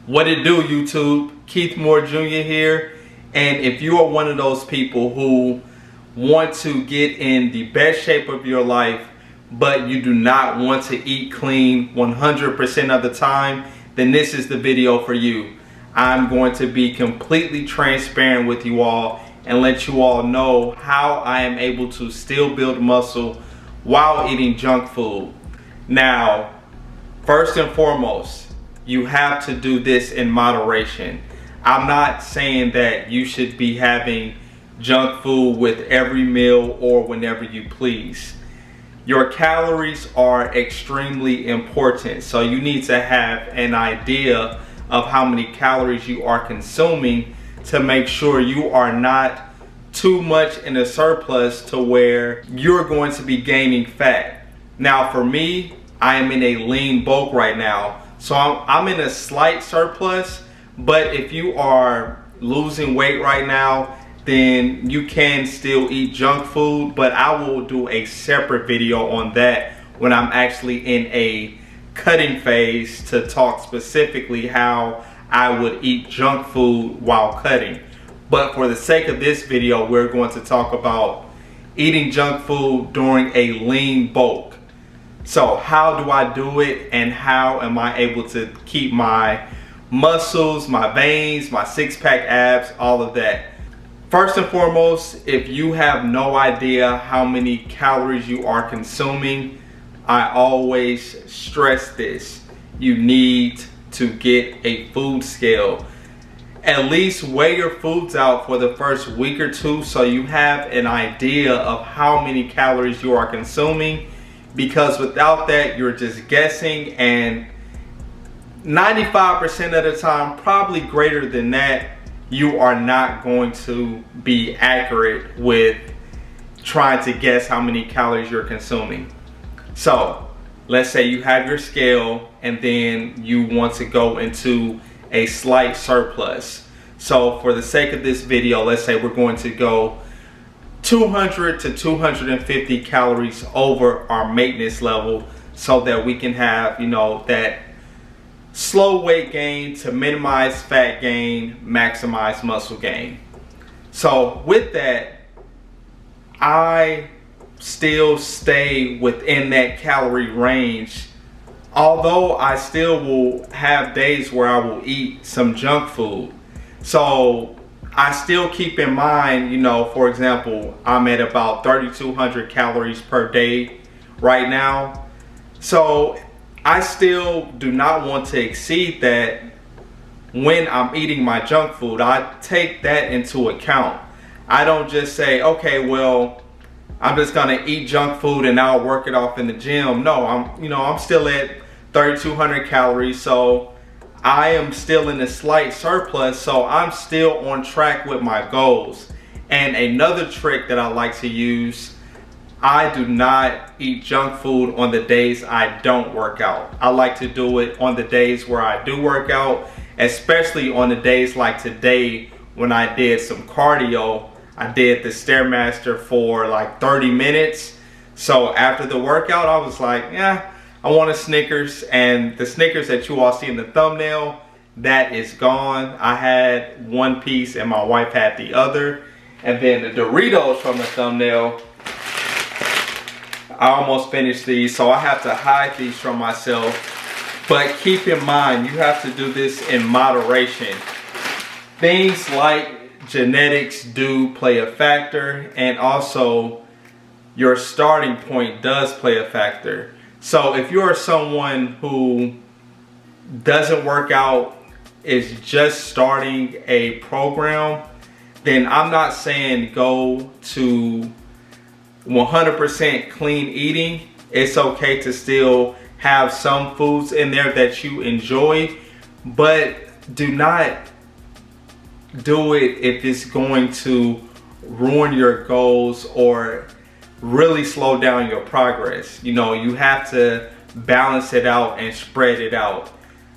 What it do, YouTube? Keith Moore Jr. here. And if you are one of those people who want to get in the best shape of your life, but you do not want to eat clean 100% of the time, then this is the video for you. I'm going to be completely transparent with you all and let you all know how I am able to still build muscle while eating junk food. Now, first and foremost, you have to do this in moderation. I'm not saying that you should be having junk food with every meal or whenever you please. Your calories are extremely important, so you need to have an idea of how many calories you are consuming to make sure you are not too much in a surplus to where you're going to be gaining fat. Now for me, I am in a lean bulk right now, so I'm in a slight surplus, but if you are losing weight right now, then you can still eat junk food, but I will do a separate video on that when I'm actually in a cutting phase to talk specifically how I would eat junk food while cutting. But for the sake of this video, we're going to talk about eating junk food during a lean bulk. So how do I do it, and how am I able to keep my muscles, my veins, my six-pack abs, all of that? First and foremost, if you have no idea how many calories you are consuming, I always stress this. You need to get a food scale. At least weigh your foods out for the first week or two so you have an idea of how many calories you are consuming, because without that, you're just guessing, and 95% of the time, probably greater than that, you are not going to be accurate with trying to guess how many calories you're consuming. So let's say you have your scale and then you want to go into a slight surplus. So for the sake of this video, let's say we're going to go 200 to 250 calories over our maintenance level so that we can have, that slow weight gain to minimize fat gain, maximize muscle gain. So with that, I still stay within that calorie range, although I still will have days where I will eat some junk food. So I still keep in mind, for example, I'm at about 3,200 calories per day right now. So I still do not want to exceed that when I'm eating my junk food. I take that into account. I don't just say, okay, well, I'm just gonna eat junk food and I'll work it off in the gym. No, I'm still at 3,200 calories, so I am still in a slight surplus, so I'm still on track with my goals. And another trick that I like to use, I do not eat junk food on the days I don't work out. I like to do it on the days where I do work out, especially on the days like today when I did some cardio. I did the Stairmaster for like 30 minutes. So after the workout, I was like, yeah, I want a Snickers, and the Snickers that you all see in the thumbnail, that is gone. I had one piece and my wife had the other. And then the Doritos from the thumbnail, I almost finished these, so I have to hide these from myself. But keep in mind, you have to do this in moderation. Things like genetics do play a factor, and also your starting point does play a factor. So if you're someone who doesn't work out, is just starting a program, then I'm not saying go to 100% clean eating. It's okay to still have some foods in there that you enjoy, but do not do it if it's going to ruin your goals or really slow down your progress. You have to balance it out and spread it out.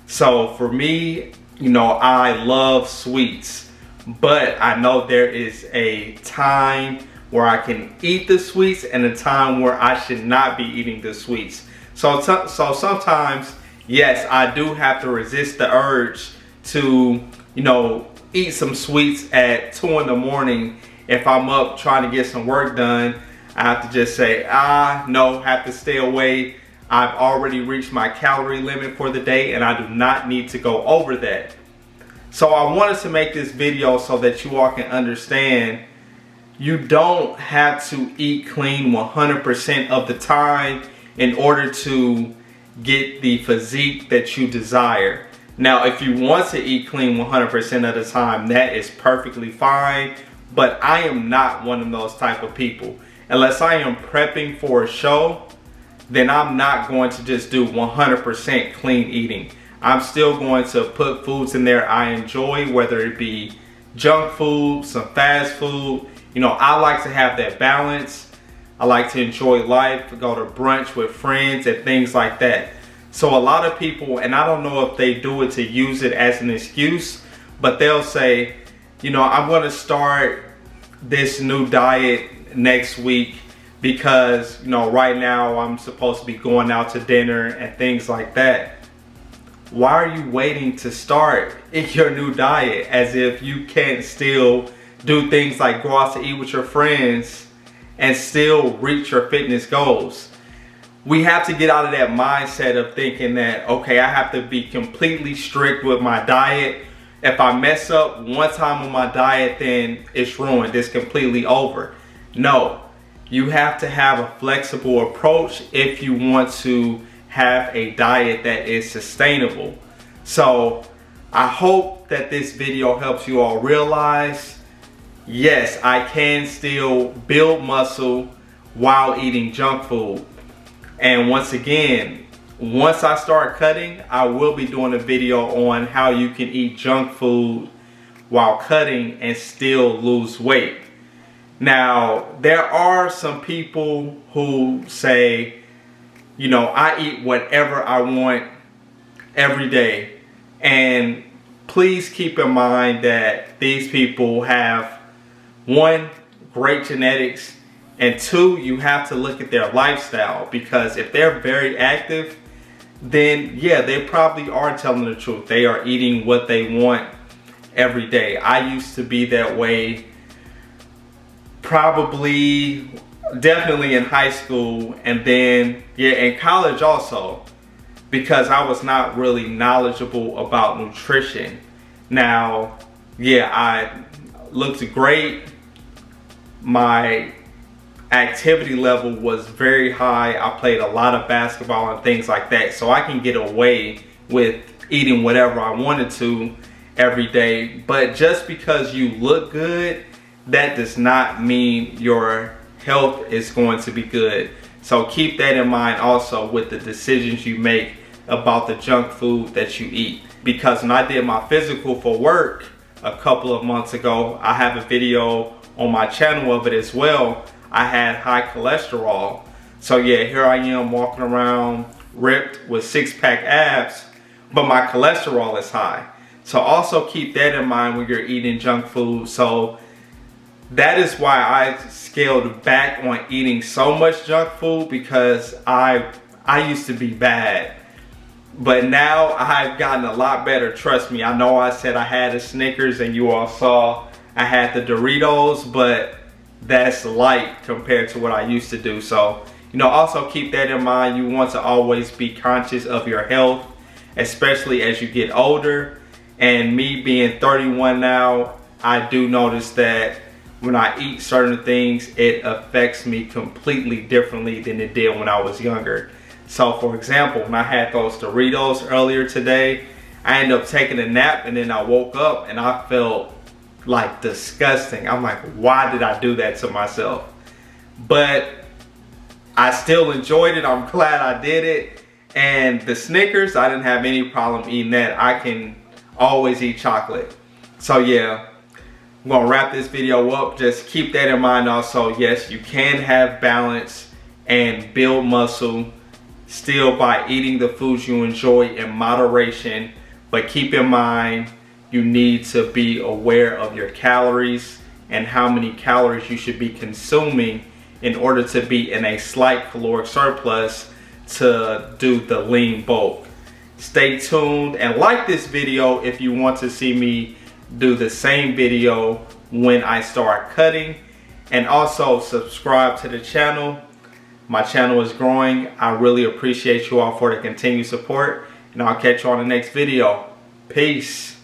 So for me, I love sweets, but I know there is a time where I can eat the sweets and a time where I should not be eating the sweets. So sometimes, yes, I do have to resist the urge to, you know, eat some sweets at 2 in the morning. If I'm up trying to get some work done, I have to just say, no, have to stay away. I've already reached my calorie limit for the day and I do not need to go over that. So I wanted to make this video so that you all can understand you don't have to eat clean 100% of the time in order to get the physique that you desire. Now, if you want to eat clean 100% of the time, that is perfectly fine, but I am not one of those type of people. Unless I am prepping for a show, then I'm not going to just do 100% clean eating. I'm still going to put foods in there I enjoy, whether it be junk food, some fast food. You know, I like to have that balance. I like to enjoy life, go to brunch with friends and things like that. So a lot of people, and I don't know if they do it to use it as an excuse, but they'll say, you know, I'm going to start this new diet next week because, you know, right now I'm supposed to be going out to dinner and things like that. Why are you waiting to start your new diet as if you can't still do things like go out to eat with your friends and still reach your fitness goals? We have to get out of that mindset of thinking that, okay, I have to be completely strict with my diet. If I mess up one time on my diet, then it's ruined. It's completely over. No, you have to have a flexible approach if you want to have a diet that is sustainable. So I hope that this video helps you all realize, yes, I can still build muscle while eating junk food. And once again, once I start cutting, I will be doing a video on how you can eat junk food while cutting and still lose weight. Now, there are some people who say, you know, I eat whatever I want every day. And please keep in mind that these people have, one, great genetics, and two, you have to look at their lifestyle, because if they're very active, then yeah, they probably are telling the truth. They are eating what they want every day. I used to be that way probably, definitely in high school, and then yeah, in college also, because I was not really knowledgeable about nutrition. Now, yeah, I looked great. My activity level was very high. I played a lot of basketball and things like that, so I can get away with eating whatever I wanted to every day. But just because you look good, that does not mean your health is going to be good. So keep that in mind also with the decisions you make about the junk food that you eat. Because when I did my physical for work a couple of months ago, I have a video on my channel of it as well. I had high cholesterol. So yeah, here I am walking around ripped with 6-pack abs, but my cholesterol is high. So also keep that in mind when you're eating junk food. So that is why I scaled back on eating so much junk food, because I used to be bad. But now I've gotten a lot better, trust me. I know I said I had a Snickers and you all saw I had the Doritos, but that's light compared to what I used to do. So, you know, also keep that in mind. You want to always be conscious of your health, especially as you get older. And me being 31 now, I do notice that when I eat certain things, it affects me completely differently than it did when I was younger. So for example, when I had those Doritos earlier today, I ended up taking a nap and then I woke up and I felt like disgusting. I'm like, why did I do that to myself? But I still enjoyed it. I'm glad I did it. And the Snickers, I didn't have any problem eating that. I can always eat chocolate. So yeah, I'm gonna wrap this video up. Just keep that in mind also. Yes, you can have balance and build muscle still by eating the foods you enjoy in moderation. But keep in mind, you need to be aware of your calories and how many calories you should be consuming in order to be in a slight caloric surplus to do the lean bulk. Stay tuned and like this video if you want to see me do the same video when I start cutting. And also subscribe to the channel. My channel is growing. I really appreciate you all for the continued support. And I'll catch you on the next video. Peace.